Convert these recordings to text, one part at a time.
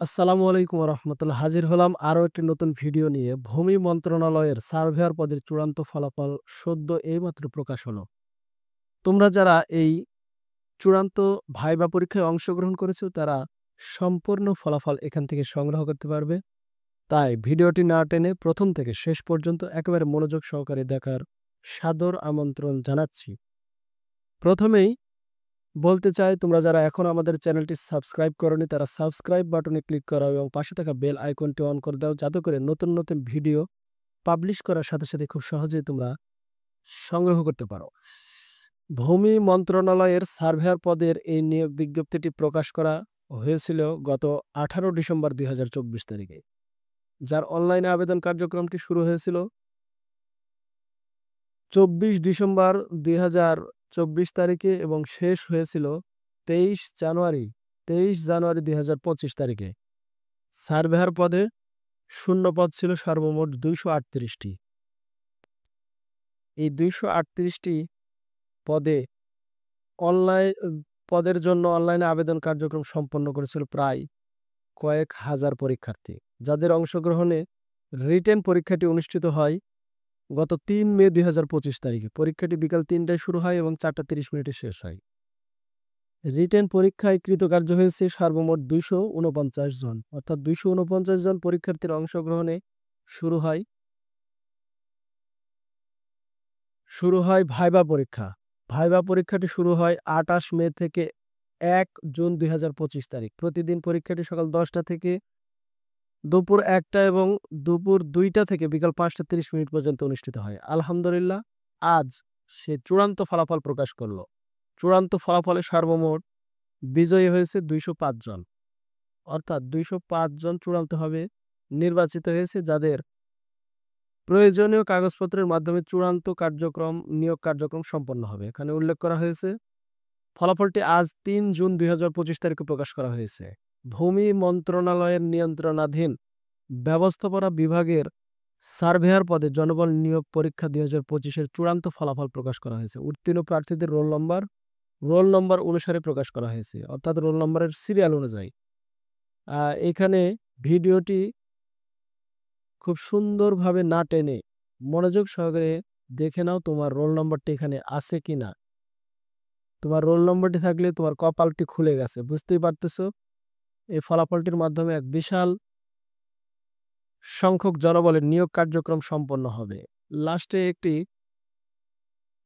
আসসালামু আলাইকুম রহমতুল্লাহ। হাজির হলাম আরও একটি নতুন ভিডিও নিয়ে। ভূমি মন্ত্রণালয়ের সার্ভেয়ার পদের চূড়ান্ত ফলাফল সদ্য এইমাত্র প্রকাশ হলো। তোমরা যারা এই চূড়ান্ত ভাইবা পরীক্ষায় অংশগ্রহণ করেছো তারা সম্পূর্ণ ফলাফল এখান থেকে সংগ্রহ করতে পারবে। তাই ভিডিওটি না টেনে প্রথম থেকে শেষ পর্যন্ত একেবারে মনোযোগ সহকারে দেখার সাদর আমন্ত্রণ জানাচ্ছি। প্রথমেই বলতে চাই, তোমরা যারা এখন আমাদের চ্যানেলটি সাবস্ক্রাইব করোনি তারা সাবস্ক্রাইব বাটনে ক্লিক করো এবং পাশে থাকা বেল আইকনটি অন করে দাও, যাতে করে নতুন নতুন ভিডিও পাবলিশ করার সাথে সাথে খুব সহজেই তোমরা সংগ্রহ করতে পারো। ভূমি মন্ত্রণালয়ের সার্ভেয়ার পদের এই নিয়োগ বিজ্ঞপ্তিটি প্রকাশ করা হয়েছিল গত 18 ডিসেম্বর 2024 তারিখে, যার অনলাইনে আবেদন কার্যক্রমটি শুরু হয়েছিল 24 ডিসেম্বর 2024 তারিখে এবং শেষ হয়েছিল 23 জানুয়ারি 2025 তারিখে। সার্ভেয়ার পদে শূন্য পদ ছিল সর্বমোট 238টি। এই 238টি পদে পদের জন্য অনলাইনে আবেদন কার্যক্রম সম্পন্ন করেছিল প্রায় কয়েক হাজার পরীক্ষার্থী, যাদের অংশগ্রহণে রিটেন পরীক্ষাটি অনুষ্ঠিত হয় গত 3 মে 2025 তারিখে। পরীক্ষাটি বিকাল 3টায় শুরু হয় এবং 4:30 মিনিটে শেষ হয়। রিটেন পরীক্ষায় কৃতকার্য হয়েছে সর্বমোট 249 জন, অর্থাৎ 249 জন পরীক্ষার্থীর অংশগ্রহণে শুরু হয় ভাইবা পরীক্ষা। ভাইবা পরীক্ষাটি শুরু হয় 28 মে থেকে 1 জুন 2025 তারিখ। প্রতিদিন পরীক্ষাটি সকাল 10টা থেকে দুপুর 1টা এবং দুপুর 2টা থেকে বিকাল 5:30 মিনিট পর্যন্ত অনুষ্ঠিত হয়। আলহামদুলিল্লাহ, আজ সে চূড়ান্ত ফলাফল প্রকাশ করল। চূড়ান্ত ফলাফলে সর্বমোট বিজয়ী হয়েছে 205 জন, অর্থাৎ 205 জন চূড়ান্তভাবে নির্বাচিত হয়েছে, যাদের প্রয়োজনীয় কাগজপত্রের মাধ্যমে চূড়ান্ত নিয়োগ কার্যক্রম সম্পন্ন হবে। এখানে উল্লেখ করা হয়েছে ফলাফলটি আজ 3 জুন 2025 তারিখে প্রকাশ করা হয়েছে। ভূমি মন্ত্রণালয়ের নিয়ন্ত্রণাধীন ব্যবস্থাপনা বিভাগের সার্ভেয়ার পদে জনবল নিয়োগ পরীক্ষা 2025-এর চূড়ান্ত ফলাফল প্রকাশ করা হয়েছে। উত্তীর্ণ প্রার্থীদের রোল নম্বর অনুসারে প্রকাশ করা হয়েছে, অর্থাৎ রোল নম্বরের সিরিয়াল অনুযায়ী। এখানে ভিডিওটি খুব সুন্দরভাবে না টেনে মনোযোগ সহকারে দেখে নাও তোমার রোল নম্বরটি এখানে আছে কিনা। তোমার রোল নম্বরটি থাকলে তোমার কপালটি খুলে গেছে, বুঝতেই পারতেছো। এই ফলাফলটির মাধ্যমে এক বিশাল সংখ্যক জনবলের নিয়োগ কার্যক্রম সম্পন্ন হবে। লাস্টে একটি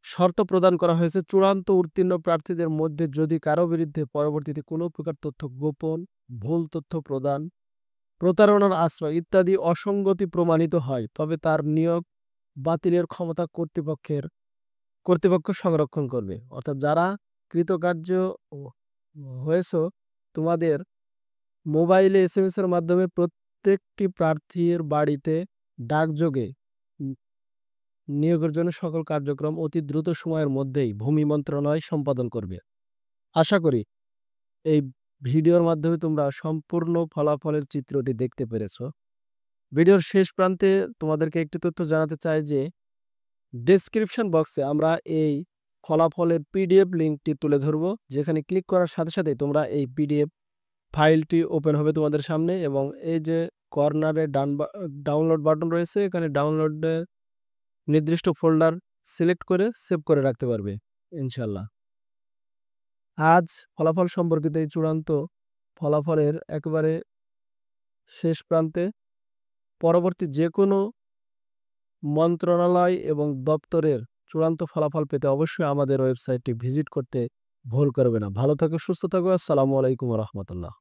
শর্ত প্রদান করা হয়েছে, চূড়ান্ত উত্তীর্ণ প্রার্থীদের মধ্যে যদি কারো বিরুদ্ধে পরবর্তীতে কোনো প্রকার তথ্য গোপন, ভুল তথ্য প্রদান, প্রতারণার আশ্রয় ইত্যাদি অসঙ্গতি প্রমাণিত হয়, তবে তার নিয়োগ বাতিলের ক্ষমতা কর্তৃপক্ষ সংরক্ষণ করবে। অর্থাৎ যারা কৃতকার্য হয়েছ, তোমাদের মোবাইলে SMS এর মাধ্যমে প্রত্যেকটি প্রার্থীর বাড়িতে ডাকযোগে নিয়োগের জন্য সকল কার্যক্রম অতি দ্রুত সময়ের মধ্যেই ভূমি মন্ত্রণালয় সম্পাদন করবে। আশা করি এই ভিডিওর মাধ্যমে তোমরা সম্পূর্ণ ফলাফলের চিত্রটি দেখতে পেরেছো। ভিডিওর শেষ প্রান্তে তোমাদেরকে একটি তথ্য জানাতে চাই যে ডেসক্রিপশন বক্সে আমরা এই ফলাফলের PDF লিঙ্কটি তুলে ধরব, যেখানে ক্লিক করার সাথে সাথে তোমরা এই PDF ফাইলটি ওপেন হবে তোমাদের সামনে, এবং এই যে কর্নারে ডাউনলোড বাটন রয়েছে, এখানে ডাউনলোডের নির্দিষ্ট ফোল্ডার সিলেক্ট করে সেভ করে রাখতে পারবে ইনশাল্লাহ। আজ ফলাফল সম্পর্কিত এই চূড়ান্ত ফলাফলের একেবারে শেষ প্রান্তে পরবর্তী যে কোনো মন্ত্রণালয় এবং দপ্তরের চূড়ান্ত ফলাফল পেতে অবশ্যই আমাদের ওয়েবসাইটটি ভিজিট করতে ভুল করবে না। ভালো থাকো, সুস্থ থাকো। আসসালামু আলাইকুম রহমতুল্লাহ।